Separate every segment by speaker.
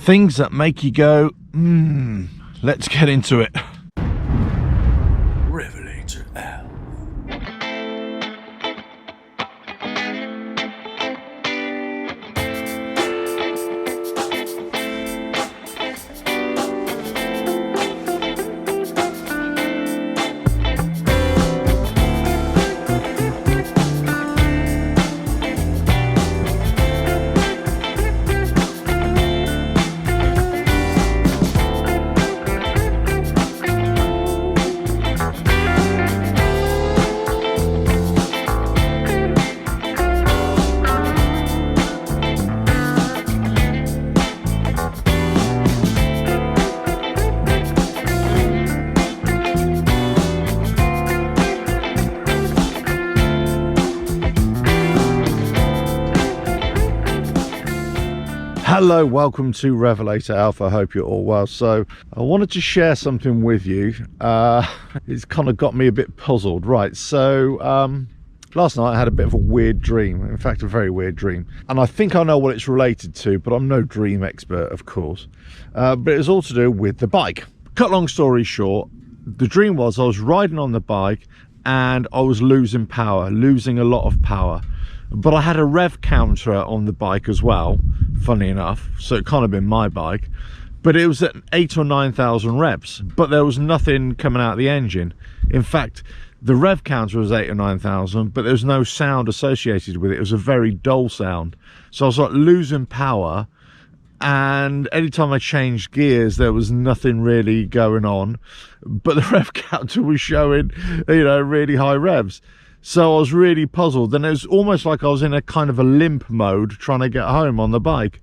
Speaker 1: Things that make you go, let's get into it. RevelatorAlf. Hello, welcome to RevelatorAlf. I hope you're all well. So I wanted to share something with you. It's kind of got me a bit puzzled. Right, so last night I had a bit of a weird dream. In fact, a very weird dream. And I think I know what it's related to, but I'm no dream expert, of course. But it was all to do with the bike. Cut long story short, the dream was I was riding on the bike and I was losing power, losing a lot of power. But I had a rev counter on the bike as well, funny enough, so it kind of been my bike, but it was at 8,000 or 9,000 revs, but there was nothing coming out of the engine. In fact, the rev counter was 8,000 or 9,000, but there was no sound associated with it. It was a very dull sound. So I was like losing power, and anytime I changed gears, there was nothing really going on, but the rev counter was showing, you know, really high revs. So I was really puzzled, and it was almost like I was in a kind of a limp mode trying to get home on the bike,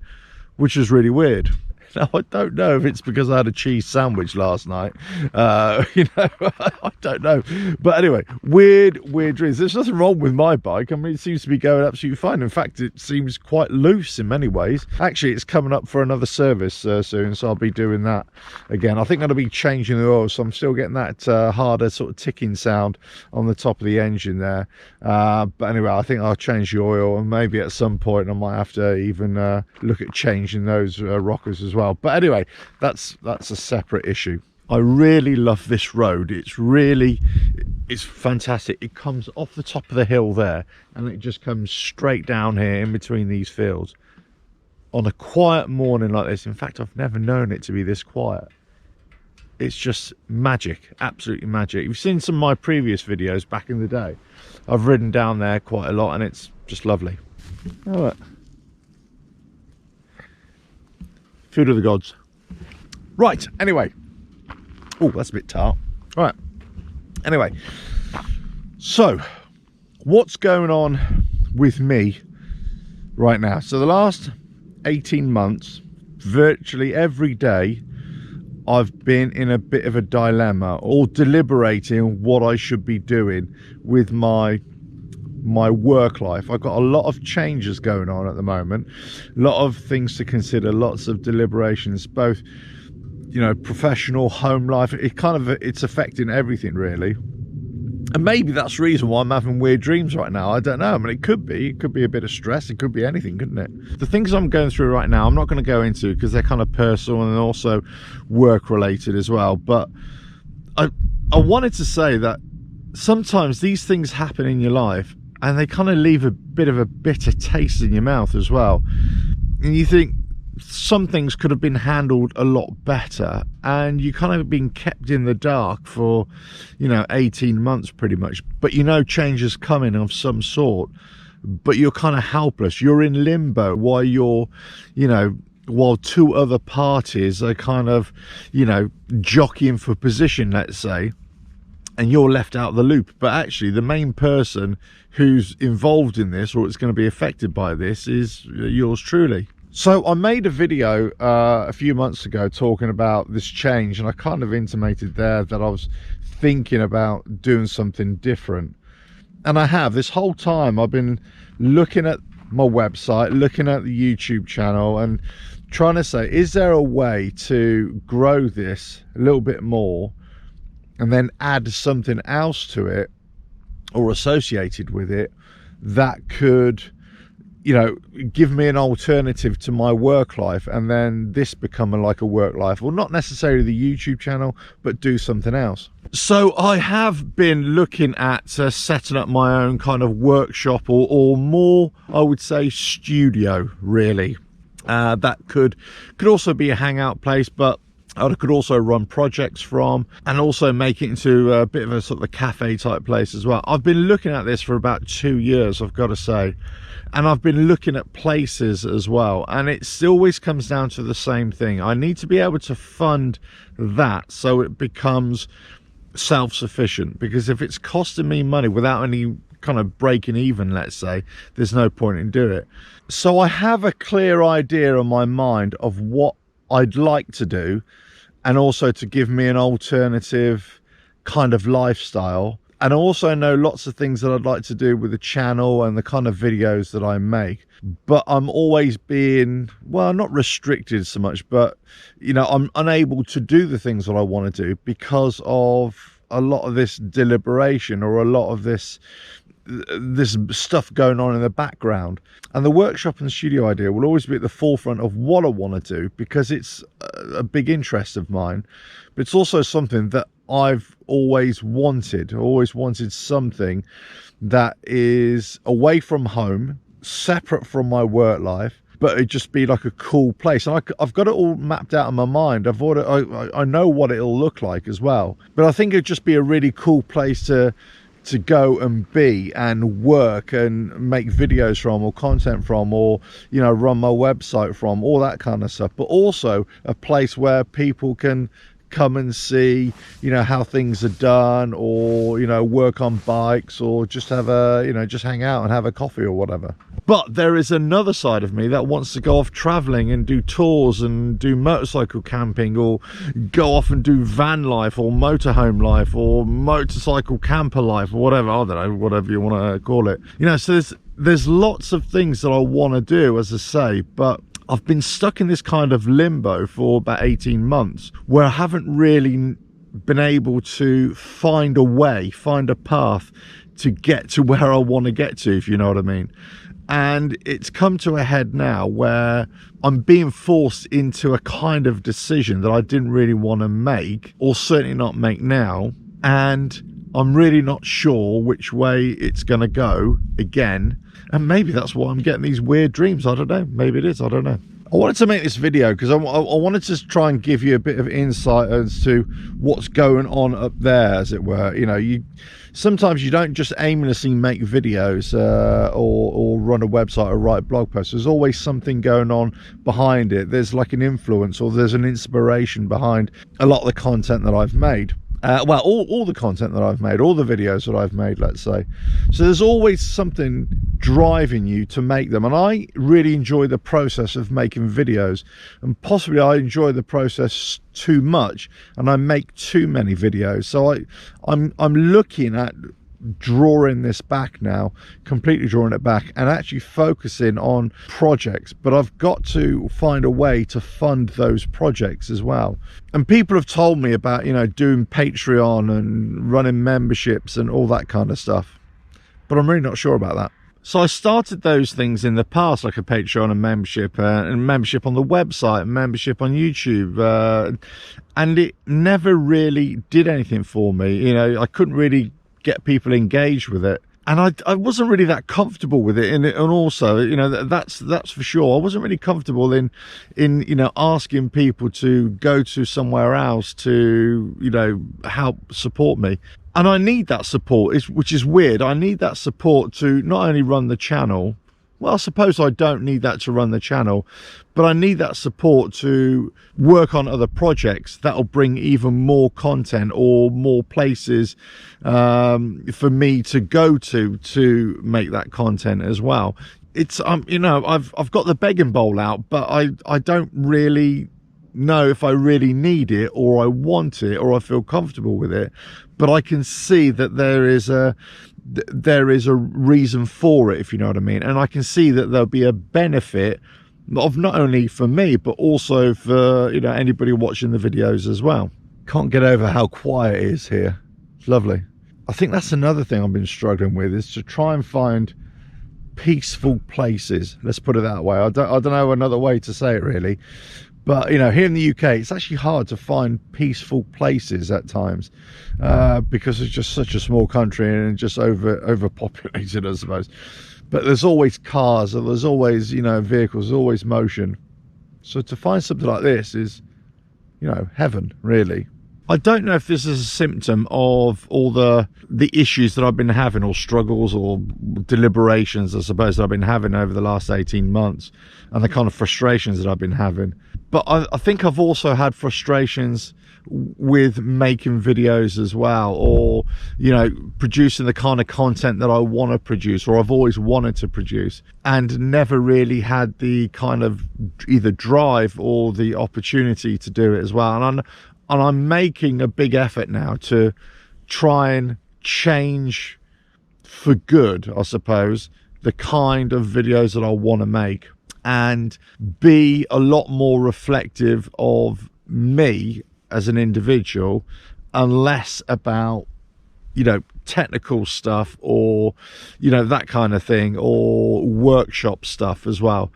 Speaker 1: which is really weird. Now, I don't know if it's because I had a cheese sandwich last night. You know, I don't know. But anyway, weird dreams. There's nothing wrong with my bike. I mean, it seems to be going absolutely fine. In fact, it seems quite loose in many ways. Actually, it's coming up for another service soon, so I'll be doing that again. I think I'm going to be changing the oil, so I'm still getting that harder sort of ticking sound on the top of the engine there. But anyway, I think I'll change the oil, and maybe at some point I might have to even look at changing those rockers as well. But anyway, that's a separate issue. I really love this road. It's fantastic. It comes off the top of the hill there, and it just comes straight down here in between these fields on a quiet morning like this. In fact, I've never known it to be this quiet. It's just magic, absolutely magic. You've seen some of my previous videos back in the day. I've ridden down there quite a lot, and it's just lovely. Oh, look. Field of the gods. Right, anyway. Oh, that's a bit tart. Right. Anyway. So, what's going on with me right now? So the last 18 months, virtually every day, I've been in a bit of a dilemma, or deliberating what I should be doing with my work life. I've got a lot of changes going on at the moment, a lot of things to consider, lots of deliberations, both, you know, professional, home life. It's affecting everything really, and maybe that's the reason why I'm having weird dreams right now. I don't know. I mean, it could be a bit of stress, it could be anything, couldn't it? The things I'm going through right now, I'm not going to go into because they're kind of personal and also work related as well, but I wanted to say that sometimes these things happen in your life and they kind of leave a bit of a bitter taste in your mouth as well. And you think some things could have been handled a lot better, and you kind of been kept in the dark for, you know, 18 months pretty much. But you know change is coming of some sort, but you're kind of helpless. You're in limbo while you're, you know, while two other parties are kind of, you know, jockeying for position, let's say, and you're left out of the loop. But actually the main person who's involved in this, or it's going to be affected by this, is yours truly. So I made a video a few months ago talking about this change, and I kind of intimated there that I was thinking about doing something different. And I have. This whole time I've been looking at my website, looking at the YouTube channel, and trying to say, is there a way to grow this a little bit more and then add something else to it, or associated with it, that could you know, give me an alternative to my work life, and then this become like a work life. Well, not necessarily the YouTube channel, but do something else. So I have been looking at setting up my own kind of workshop, or more, I would say, studio, really. That could also be a hangout place, but I could also run projects from, and also make it into a bit of a sort of a cafe type place as well. I've been looking at this for about 2 years, I've got to say, and I've been looking at places as well, and it always comes down to the same thing. I need to be able to fund that so it becomes self-sufficient, because if it's costing me money without any kind of breaking even, let's say, there's no point in doing it. So I have a clear idea in my mind of what I'd like to do, and also to give me an alternative kind of lifestyle. And I also know lots of things that I'd like to do with the channel and the kind of videos that I make, but I'm always being, well, not restricted so much, but you know, I'm unable to do the things that I want to do because of a lot of this deliberation, or a lot of this stuff going on in the background. And the workshop and the studio idea will always be at the forefront of what I want to do, because it's a big interest of mine, but it's also something that I've always wanted something that is away from home, separate from my work life, but it'd just be like a cool place. And I've got it all mapped out in my mind. I know what it'll look like as well, but I think it'd just be a really cool place to go and be and work and make videos from, or content from, or, you know, run my website from, all that kind of stuff. But also a place where people can come and see, you know, how things are done, or, you know, work on bikes, or just have a, you know, just hang out and have a coffee or whatever. But there is another side of me that wants to go off traveling and do tours and do motorcycle camping, or go off and do van life, or motorhome life, or motorcycle camper life, or whatever. I don't know, whatever you want to call it. You know, so there's lots of things that I want to do, as I say, but I've been stuck in this kind of limbo for about 18 months where I haven't really been able to find a path to get to where I want to get to, if you know what I mean. And it's come to a head now where I'm being forced into a kind of decision that I didn't really want to make, or certainly not make now. And I'm really not sure which way it's going to go again. And maybe that's why I'm getting these weird dreams. I don't know. Maybe it is. I don't know. I wanted to make this video because I wanted to try and give you a bit of insight as to what's going on up there, as it were. You know, sometimes you don't just aimlessly make videos or run a website or write blog posts. There's always something going on behind it. There's like an influence, or there's an inspiration behind a lot of the content that I've made. Well, all the content that I've made, all the videos that I've made, let's say. So there's always something driving you to make them. And I really enjoy the process of making videos. And possibly I enjoy the process too much, and I make too many videos. So I'm looking at drawing this back now, completely drawing it back, and actually focusing on projects. But I've got to find a way to fund those projects as well. And people have told me about, you know, doing Patreon and running memberships and all that kind of stuff, but I'm really not sure about that. So I started those things in the past, like a Patreon and membership on the website, and membership on YouTube, and it never really did anything for me. You know, I couldn't really get people engaged with it, and I wasn't really that comfortable with it. And also, you know, that's for sure, I wasn't really comfortable in you know, asking people to go to somewhere else to, you know, help support me. And I need that support, which is weird. I need that support to not only run the channel. Well, I suppose I don't need that to run the channel, but I need that support to work on other projects that'll bring even more content, or more places for me to go to make that content as well. It's you know, I've got the begging bowl out, but I don't really know if I really need it, or I want it, or I feel comfortable with it. But I can see that there is a reason for it, if you know what I mean. And I can see that there'll be a benefit of not only for me, but also for, you know, anybody watching the videos as well. Can't get over how quiet it is here. It's lovely. I think that's another thing I've been struggling with, is to try and find peaceful places. Let's put it that way. I don't know another way to say it really. But, you know, here in the UK, it's actually hard to find peaceful places at times because it's just such a small country and just overpopulated, I suppose. But there's always cars and there's always, you know, vehicles, there's always motion. So to find something like this is, you know, heaven, really. I don't know if this is a symptom of all the issues that I've been having, or struggles or deliberations, I suppose, that I've been having over the last 18 months, and the kind of frustrations that I've been having. But I think I've also had frustrations with making videos as well, or, you know, producing the kind of content that I want to produce, or I've always wanted to produce, and never really had the kind of either drive or the opportunity to do it as well. And I'm making a big effort now to try and change for good, I suppose, the kind of videos that I want to make, and be a lot more reflective of me as an individual and less about, you know, technical stuff, or, you know, that kind of thing, or workshop stuff as well.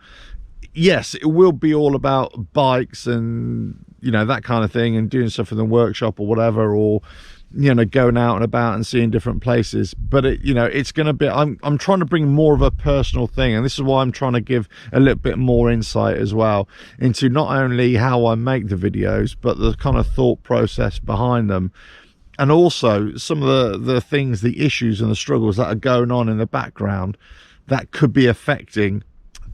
Speaker 1: Yes, it will be all about bikes and, you know, that kind of thing, and doing stuff in the workshop or whatever, or, you know, going out and about and seeing different places. But it, you know, it's going to be, I'm trying to bring more of a personal thing, and this is why I'm trying to give a little bit more insight as well into not only how I make the videos, but the kind of thought process behind them, and also some of the things, the issues and the struggles that are going on in the background that could be affecting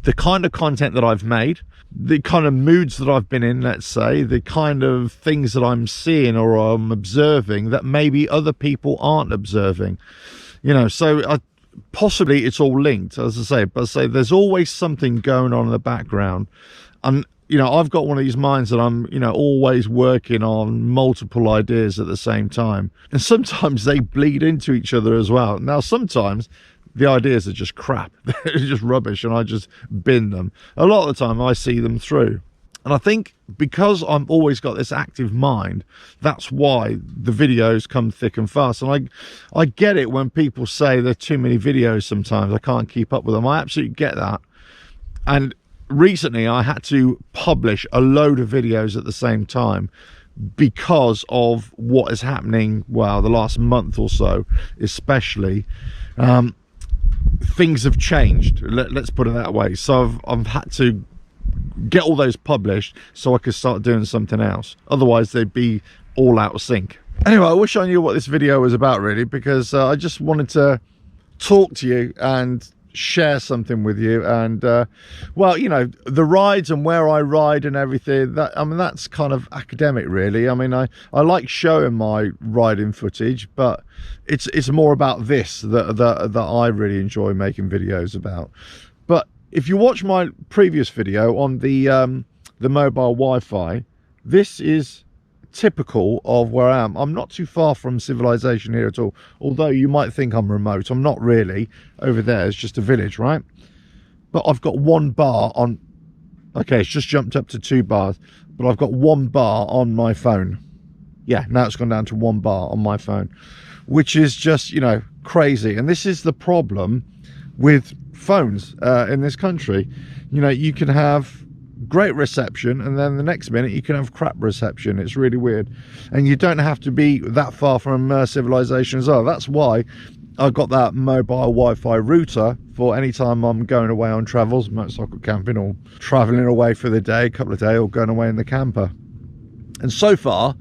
Speaker 1: the kind of content that I've made, the kind of moods that I've been in, let's say, the kind of things that I'm seeing or I'm observing that maybe other people aren't observing, you know. So possibly it's all linked, as I say, but I say there's always something going on in the background. And, you know, I've got one of these minds that I'm, you know, always working on multiple ideas at the same time, and sometimes they bleed into each other as well. Now, sometimes the ideas are just crap, they're just rubbish, and I just bin them. A lot of the time I see them through. And I think because I've always got this active mind, that's why the videos come thick and fast. And I get it when people say there are too many videos sometimes, I can't keep up with them. I absolutely get that. And recently I had to publish a load of videos at the same time because of what is happening, well, the last month or so especially. Things have changed, let's put it that way. So I've had to get all those published so I could start doing something else. Otherwise they'd be all out of sync. Anyway, I wish I knew what this video was about really, because I just wanted to talk to you and share something with you. And well, you know, the rides and where I ride and everything, that, I mean, that's kind of academic really. I mean, I like showing my riding footage, but it's more about this that I really enjoy making videos about. But if you watch my previous video on the mobile Wi-Fi, this is typical of where I am. I'm not too far from civilization here at all, although you might think I'm remote. I'm not really. Over there is just a village, right? But I've got 1 bar on, okay, it's just jumped up to 2 bars, but I've got 1 bar on my phone. Yeah, now it's gone down to 1 bar on my phone, which is just, you know, crazy. And this is the problem with phones in this country. You know, you can have great reception and then the next minute you can have crap reception. It's really weird, and you don't have to be that far from civilization as well. That's why I've got that mobile Wi-Fi router for any time I'm going away on travels, motorcycle camping, or traveling away for the day, a couple of days, or going away in the camper. And so far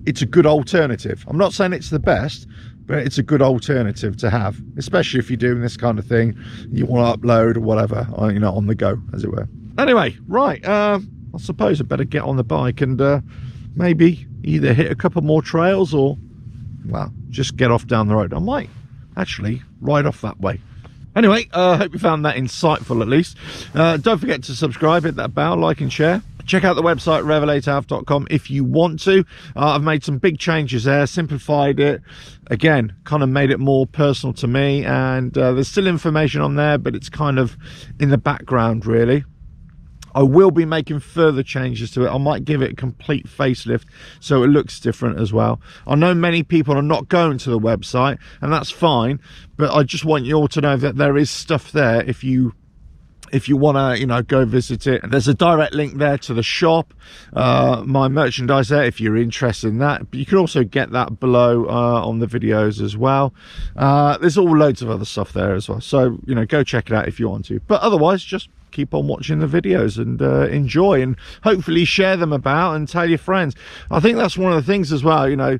Speaker 1: it's a good alternative. I'm not saying it's the best, but it's a good alternative to have, especially if you're doing this kind of thing, you want to upload or whatever, you know, on the go, as it were. Anyway, right, I suppose I better get on the bike and maybe either hit a couple more trails or, well, just get off down the road. I might actually ride off that way. Anyway, I hope you found that insightful at least. Don't forget to subscribe, hit that bell, like and share. Check out the website RevelatorAlf.com if you want to. I've made some big changes there, simplified it. Again, kind of made it more personal to me, and there's still information on there, but it's kind of in the background really. I will be making further changes to it. I might give it a complete facelift so it looks different as well. I know many people are not going to the website, and that's fine, but I just want you all to know that there is stuff there if you want to, you know, go visit it. There's a direct link there to the shop, my merchandise there if you're interested in that. But you can also get that below on the videos as well. There's all loads of other stuff there as well, so you know, go check it out if you want to. But otherwise, just keep on watching the videos and enjoy, and hopefully share them about and tell your friends. I think that's one of the things as well, you know,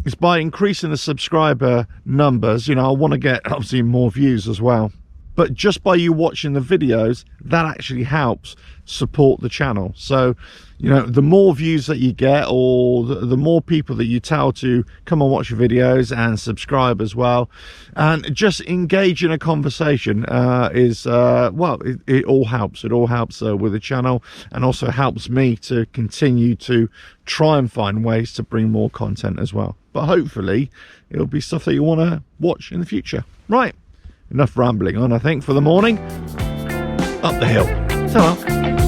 Speaker 1: is by increasing the subscriber numbers, you know, I want to get obviously more views as well. But just by you watching the videos, that actually helps support the channel. So, you know, the more views that you get, or the more people that you tell to come and watch your videos and subscribe as well, and just engage in a conversation well, it all helps. It all helps with the channel, and also helps me to continue to try and find ways to bring more content as well. But hopefully it'll be stuff that you want to watch in the future. Right. Enough rambling on, I think, for the morning. Up the hill. So